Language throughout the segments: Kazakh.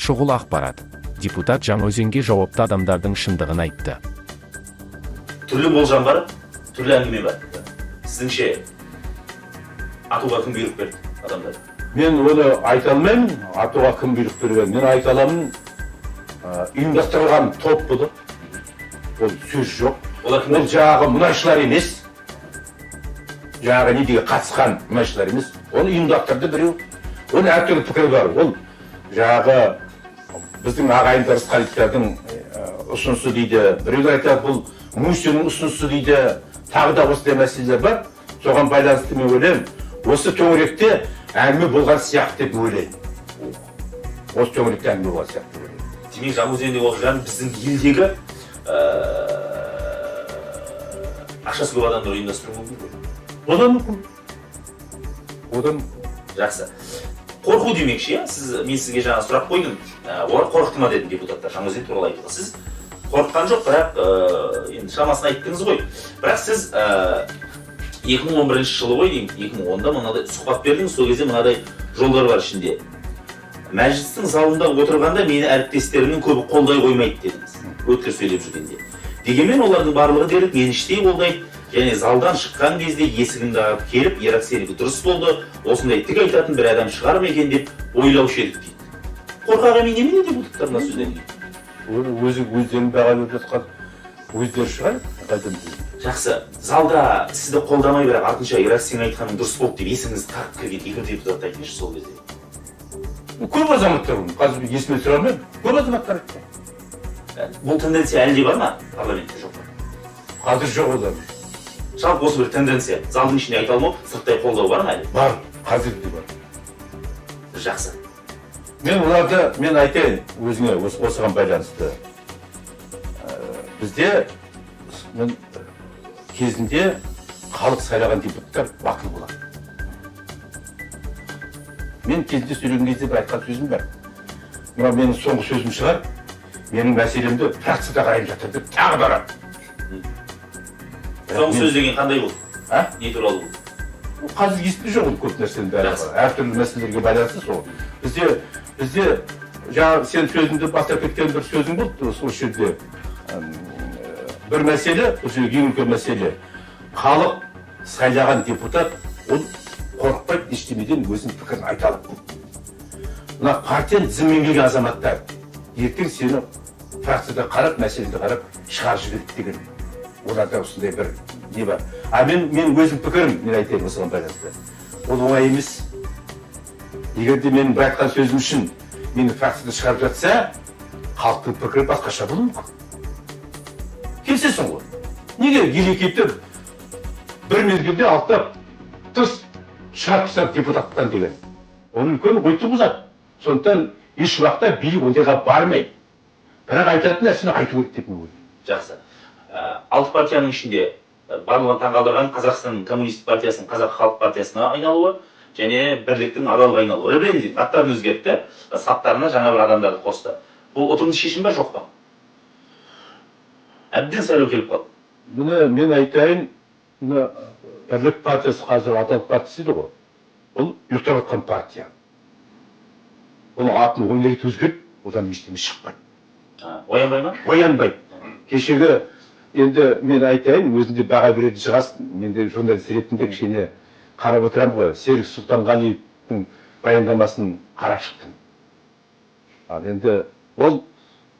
шұғыл ақпарат. Депутат Жаңаөзенге жауапты адамдардың шындығын айтты. Түрлі болжам бар, түрлі әңгіме бар. Сіздіңше атуға кім бұйрық берді адамдар? Мен оны айта алмаймын, атуға кім бұйрық берген. Мен айта аламын, ұйымдастырылған топ бұды. Ол сөз жоқ. Ол жаңағы мұнайшылар емес. Жаңағы недеге қатысқан мұнайшылар емес. Оны ұйымдастырды біреу. Оның әртүрлі пікірі бар. Ол жаңағы біздің ағайынды Рысқалиевтардың ұсынысы дейді. Біреулер айтады, бұл Мусиннің ұсынысы дейді. Тағы да осындай мәселелер бар. Соған байланысты мен ойлаймын. Осы төңіректе әңгіме болған сияқты деп ойлаймын. Осы төңіректе әңгіме болған сияқты деп ойлаймын. Демек, Жаңаөзенде оқыған біздің елдегі ақшасы көп адамдар ұйымдастыру мүмкін. Одан мүмкін. Одан жақсы. Қорқу демекші, мен сізге жаңа сұрақ қойдым. Олар қорықты ма дедім депутаттар, Жаңаөзен туралы айтылды. Сіз қорыққан жоқ, бірақ енді шамасын айттыңыз ғой. Бірақ сіз 2011 жылы ғой деймін, 2010-да мынадай сұхбат бердіңіз, сол кезде мынадай жолдар бар ішінде. Мәжілістің залында отырғанда мені әріптестерімнің көбі қолдай қоймайды дедіңіз, өткір сөйлеп жүргенде. Дегенмен олардың барлығы дерлік мені іштей қолдайды, және залдан шыққан кезде есігімді ағып келіп, Ерак сенікі дұрыс болды, осындай тік айтатын бір адам шығар ма екен деп ойлаушы едік дейді. Қорқақ емей немене депутаттар мына сөзден дейді? өздерін бағалап жатқан өздері шығар, қайдан дейді. Жақсы, залда сізді қолдамай бірақ артынша Ерак сен айтқаның дұрыс болды деп есіңізді тартып кірген екі депутат айтыңызшы сол кезде. Көп азаматтар болды, қазір есіме түсіре алмаймын, көп азаматтар айтты. Бұл тенденция әлде бар ма парламентте жоқ па? Қазір жоқ олар. Жалпы осы бір тенденция, залдың ішінде айта алмау, сырттай қолдау бар ма әлі? Бар, қазір де бар. Жақсы. Мен айтайын өзіңе осыған байланысты. Бізде кезінде халық сайлаған депутаттар батыл болады. Мен кезінде сөйлеген кезде бір айтқан сөзім бар. Мына менің соңғы сөзім шығар, менің мәселемді фракцияда қарайып жатыр деп тағы барады. Соңғы сөз деген қандай болды? Не туралы болды? Қазір есімде жоқ көп нәрсенің бәрі бар. Әртүрлі мәселелерге байланысты сол. Бізде жаңа сен сөзіңді бастап кеткен бір сөзің болды сол жерде. Бір мәселе, бұл жерде ең үлкен мәселе. Халық сайлаған депутат, ол қорықпайды ештемеден өзінің пікірін айта алады. Мына партияның тізімімен келген азаматтар ертең сені фракцияда қарап, мәселені қарап шығарып жібереді деген. Оларда осындай бір не бар. Мен өзім пікірім, мен айтайын осыған байланысты. Ол оңай емес. Егер де менің бір айтқан сөзім үшін мені фракцияда шығарып жатса, халықтың пікірі басқаша болуы мүмкін. Келсесің ғой. Неге елекетіп бір мезгілде алттап тыс шығарып тастады депутаттан деген. Оның үлкен ой туғызады. Сондықтан еш уақытта билік ондайға бармайды. Бірақ айтатын нәрсені айту керек деп ойлаймын. Жақсы. Алты партияның ішінде барлығын таңғалдырған Қазақстан Коммунистік партиясының Қазақ Халық партиясына айналуы және бірліктің адалға айналуы. Ребрендинг аттарын өзгертті, саптарына жаңа бір адамдарды қосты. Бұл ұтымды шешім ба жоқ па? Әбден сайлау келіп қалды. Мен айтайын, бірлік партиясы қазір адал партиясы еді ғой. Бұл ұйықтап жатқан партия. Оның атын ойнайды өзгерт, одан ештеңе шықпайды. Оянбай ма? Оянбайды. Кешегі енді мен айтайын, өзінде баға беретін шығасың. Мен де журналист ретінде кішкене қарап отырамын ғой. Серік Сұлтанғалиевтің баяндамасын қарап шықтым. Ал енді ол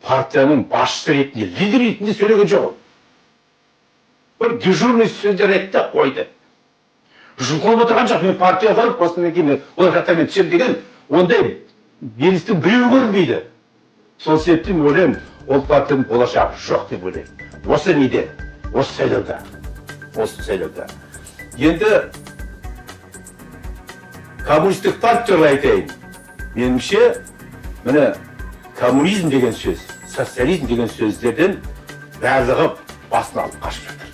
партияның басшысы ретінде, лидер ретінде сөйлеген жоқ. Бір дежурный сөздер айтты қойды. Жұлқылып отырған жоқ, мен партия құрып, осыдан кейін олар жақтан мен түсем деген, ондай белестің біреуі көрінбейді. Сол себептен ойлаймын, ол партияның болашағы жоқ деп ойлаймын. Осы неде? Осы сайлауда. Осы сайлауда. Енді коммунистік партия туралы айтайын. Меніңше, міне коммунизм деген сөз, социализм деген сөздерден барлығы басын алып қашып жатыр.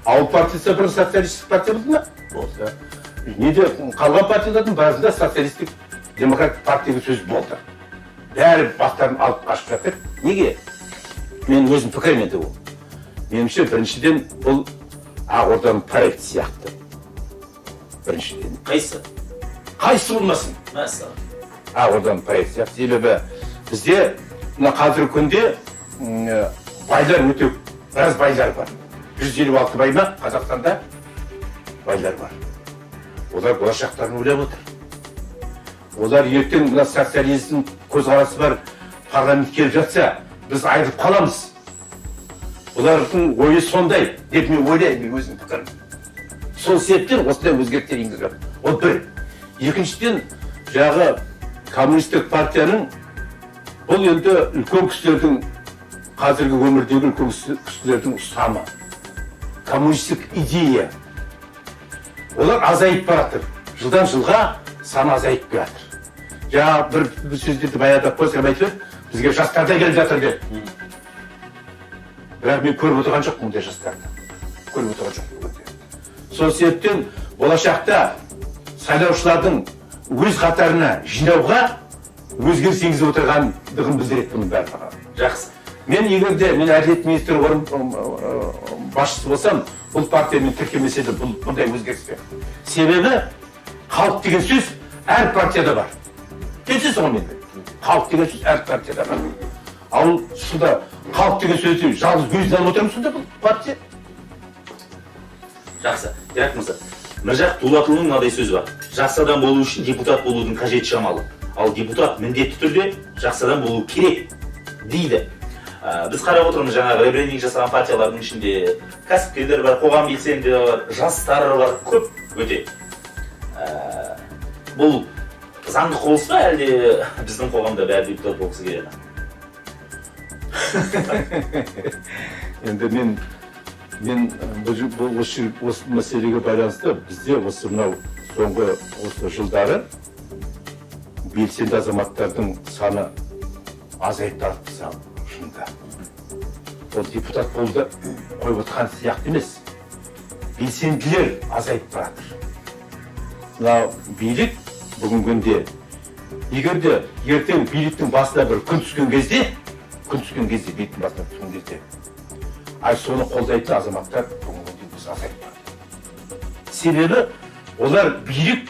Ауыл партиясы бір социалистік партия болды ма? Болды. Неде қалған партиялардың барысында социалистік демократик партия сөз болды. Бәрі бастарын алып қашып жатыр. Неге? Мен өзім пікірім енді ол. Меніңше біріншіден бұл Ақорданың проект сияқты. Біріншіден. Қайсы? Қайсы болмасын? Мәселе. Ақорданың проект сияқты. Себебі бізде мына қазіргі күнде байлар өте біраз байлар бар. 156 бай ма Қазақстанда байлар бар. Олар болашақтарын ойлап отыр. Олар ертең мына социализм көзқарасы бар парламент келіп жатса, біз айырылып қаламыз. Олардың ойы сондай деп мен ойлаймын, өзім пікірім. Сол себептен осындай өзгерістер енгізген. Ол бір. Екіншіден, жағы коммунистік партияның бұл енді үлкен кісілердің, қазіргі өмірдегі үлкен кісілердің ұстанымы. Коммунистік идея. Олар азайып баратыр. Жылдан жылға саны азайып келатыр. Жаңа бір сөздерді баяғыда қойсам айтып, бізге жастар да келіп жатыр деп. Бірақ мен көріп отырған жоқ мұндай жастарды. Көріп отырған жоқ. Сол себептен болашақта сайлаушылардың өз қатарына жинауға өзгеріс енгізіп отырғандығын білдіреді бұның барлығы. Жақсы. Мен егерде мен әділет министрі басшысы болсам, бұл партиямен тіркелмесе де бұндай өзгеріс бар. Себебі халық деген сөз әр партияда бар. Келсіз ғой менде. Халық деген сөз әр партияда бар. Ал сонда халық деген сөзді жалғыз өзін алып отырмыз сонда бұл партия? Жақсы. Ирак мырза, Міржақып Дулатұлының мынадай сөзі бар. Жақсы адам болу үшін депутат болудың қажеті шамалы. Ал депутат міндетті түрде жақсы адам болу керек дейді. Біз қарап отырмыз, жаңағы ребрендинг жасаған партиялардың ішінде кәсіпкерлер бар, қоғам белсенділері бар, жастар бар, көп өте. Бұл заңды құбылыс па, әлде біздің қоғамда бәрі депутат болғысы келеді ме? Енді мен осы мәселеге байланысты бізде осы мынау соңғы осы жылдары белсенді азаматтардың саны азайып барады шынында. Ол депутат болды қойып отырған сияқты емес. Белсенділер азайып барады. Мынау билік бүгінгі күнде егерде ертең биліктің басына бір күн түскен кезде биліктің басына түскен кезде соны қолдайтын азаматтар бүгінгі күнде біз азайып барады. Себебі олар билік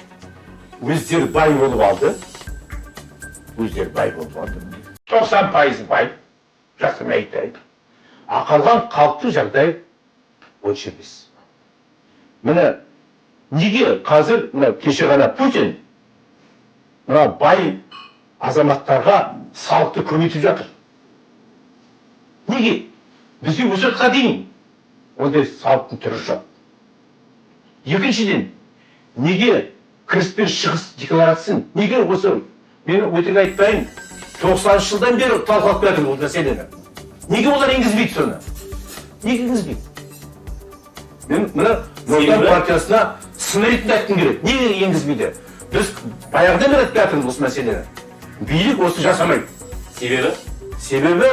өздері бай болып алды. 90% бай, жасырмай айтайын. Қалған халықтың жағдайы онша емес. Міне неге қазір кеше ғана Путин мына бай азаматтарға салықты көбейтіп жатыр? Неге? Бізде осы уақытқа дейін ондай салықтың түрі жоқ. Екіншіден, неге кіріс пен шығыс декларациясын, неге осы, мен өтірік айтпайын, 90 жылдан бері талқылап келе жатыр бұл мәселені. Неге олар енгізбейді соны? Неге енгізбейді? Мен мына Нұротан партиясына сын ретінде айтқым келеді. Неге енгізбейді? Біз баяғыдан бері айтып жатырмыз осы мәселені. Билік осы жасамайды. Себебі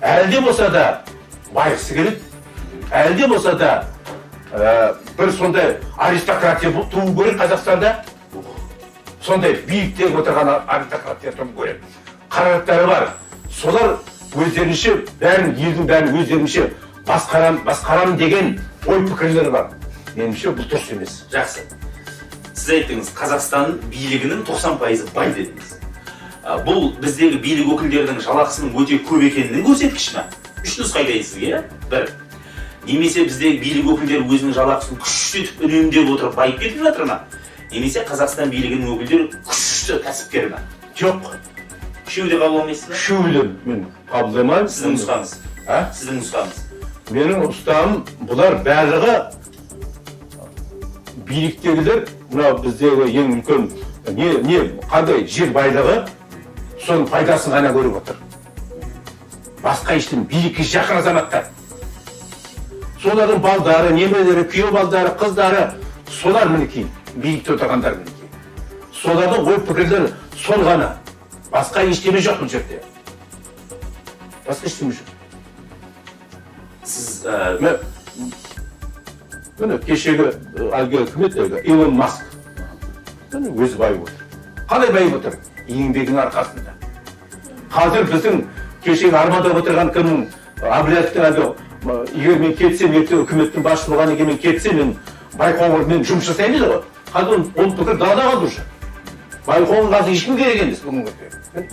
әлде болса да байғысы келеді, әлде болса да бір сондай аристократия туу керек Қазақстанда. Сондай биіктегі отырған аристократия туу керек. Қаражаттары бар. Солар өздерінше елдің бәрін өздерінше басқарамын деген ой пікірлері бар. Меніңше бұл дұрыс емес. Жақсы. Сіз айттыңыз, Қазақстан билігінің 90% бай дедіңіз. Бұл біздегі билік өкілдерінің жалақысының өте көп екенінің көрсеткіші ме? Үш нұсқа айтайын сізге, бір. Немесе біздегі билік өкілдері өзінің жалақысын күштетіп үнемдеп отырып байып кетіп жатыр ма? Немесе Қазақстан билігінің өкілдері күшті кәсіпкер ме? Жоқ. Үшеуі де қабылдамайсыз ба? Үшеуі де мен қабылдамаймын. Сіздің нұсқаңыз? Сіздің нұсқаңыз? Менің ұстаным, бұлар барлығы биліктегілер, мынау біздегі ең үлкен қандай жер байлығы, соның пайдасын ғана көріп отыр. Басқа ештің билікке жақын азаматтар. Солардың балдары, немелері, күйеу балдары, қыздары, солар мінекей, билікте отырғандар мінекей. Солардың ой пікірлері сол ғана. Басқа ештеме жоқ бұл жерде. Басқа ештеме жоқ. Сіз... Міне кешегі әлгі кім еді? Илон Маск. Өзі байып отыр. Қалай байып отыр? Еңбегінің арқасында. Қазір біздің кешегі армандап отырған кімнің Абылетовтың әлгі, егер мен кетсем, ертең үкіметтің басшысы болғаннан кейін мен кетсем, мен Байқоңырмен жұмыс жасаймын дейді ғой. Қазір ол пікір далада қалды уже. Байқоңыр қазір ешкім керек емес бүгінгі күнде.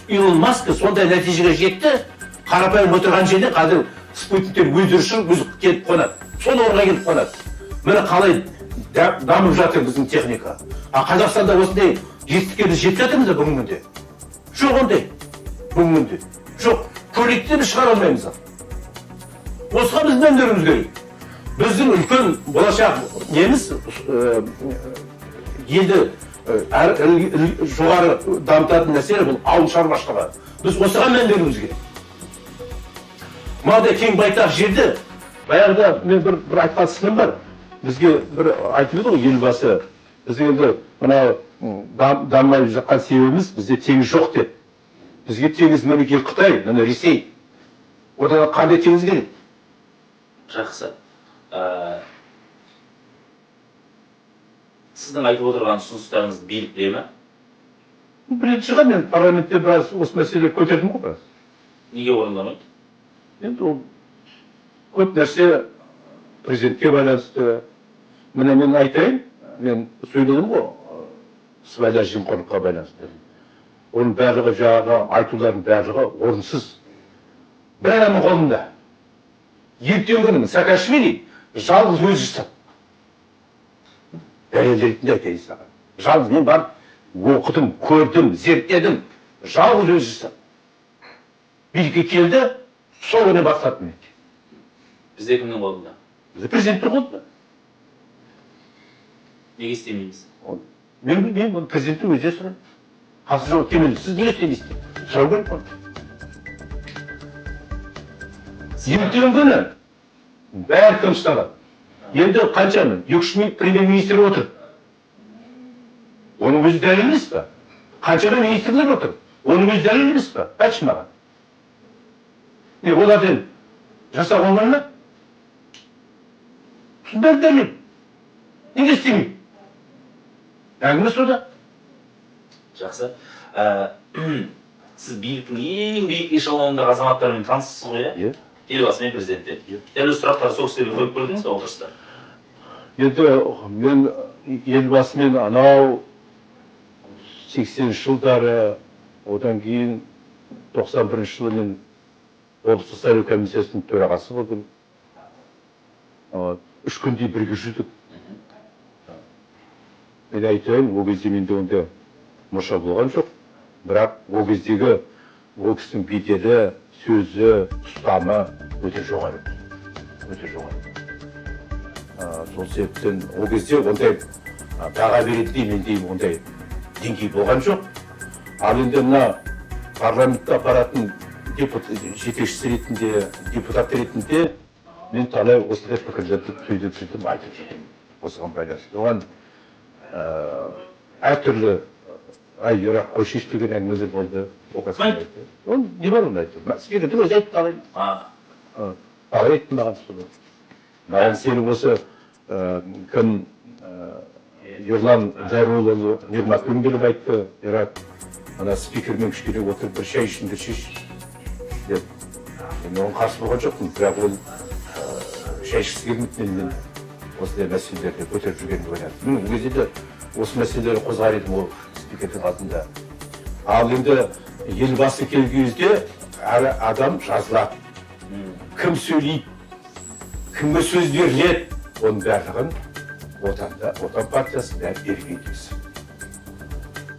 Илон Маск сондай нәтижеге жетті, қарапайым отырған жерде қазір спутниктер өздері шығып, өзі келіп қонады. Сол орынға келіп қонады. Міне қалай дамып жатыр біздің техника. А Қазақстанда осындай жетістікке жетіп жатырмыз ба бүгінгі күнде? Жоқ ондай. Бүгінгі күнде. Жоқ. Көйлекті біз шығара алмаймыз. Осыған біз мән беруіміз керек. Біздің үлкен болашақ неміз елді жоғары дамытатын нәрсе бұл ауыл шаруашылығы. Біз осыған мән беруіміз керек. Мынадай кең байтақ жерде, баяғыда мен бір айтқан сыным бар. Бізге бір айтып еді ғой елбасы. Біз енді мына дамымай жатқан себебіміз бізде теңіз жоқ деп. Бізге теңіз мемлекет Қытай, міне Ресей. Одан қандай теңіз керек? Жақсы. Сіздің айтып отырған ұсыныстарыңыз билік біле ме? Білетін шығар, мен парламентте біраз осы мәселе көтердім ғой біраз. Неге орындамайды? Енді ол көп нәрсе президентке байланысты. Міне мен айтайын, мен сөйледім ғой, сыбайлас жемқорлыққа байланысты. Оның барлығы жаңағы айтулардың барлығы орынсыз. Бір адамның қолында. Ертеңгі күні Саакашвили жалғыз өзі жасап. Дәлел ретінде айтайын саған. Жалғыз мен барып оқыдым, көрдім, зерттедім. Жалғыз өзі жасап. Билікке келді, сол күні бастады. Бізде кімнің қолында? Бізде президенттің қолында. Неге істемейміз? Мен президенттің өзі сұрайын. Қасы жоқ кемелі, сіз не істемейсіз? Сұрау керек қой. Ертеңгі күні бәрі тынышталады. Енді қаншамын? 2-3 премьер-министр отыр. Оның өзі дәлел емес па? Қаншама министрлер отыр. Оның өзі дәлел емес па? Айтшы маған. Олардан жасақ олмай ма? Бәрі дәлел. Неге істемейді? Әңгіме сода. Жақсы. Сіз биліктің ең биік эшелонындағы азаматтармен таныссыз ғой, иә? Елбасы мен президентте. Дәл осы сұрақтарды сол кісілерге қойып көрдіңіз бе отырыста? Енді мен елбасымен анау 80 жылдары, одан кейін 91 жылы мен облыстық сайлау комиссиясының төрағасы болдым. 3 күндей бірге жүрдік. Мен айтайын, ол кезде менде онда мұрша болған жоқ. Бірақ ол кездегі ол кісінің беделі, сөзі, ұстамы өте жоғары. Өте жоғары. Сол себептен ол кезде ондай баға беретіндей мендей ондай деңгей болған жоқ. Ал енді мына парламентте аппараттың жетекшісі ретінде, депутат ретінде мен талай осындай пікірлерді сөйлеп айтып жүрдім. Осыған байланысты. Оған әртүрлі Ерақ қойшеш деген әңгімелер болды. Ол не бар оны айтты? Спикердің өзі айтты алайын. Алай айтты маған соны. Маған сенің осы кім Ерлан Зайроллаұлы Нұрматпен келіп айтты. Ерақ ана спикермен кішкене отырып бір шай ішіңдер шеш деп. Мен оған қарсы болған жоқпын, бірақ ол шай ішкісі келмейді мен осындай мәселелерді көтеріп жүргенін ойлады. Мен ол кезде де осы мәселелерді қозғар едім ол спикердің алдында. Ал енді елбасы келген кезде әр адам жазылады. Кім сөйлейді, кімге сөз беріледі, оның барлығын отан партиясы бәрі белгілейді.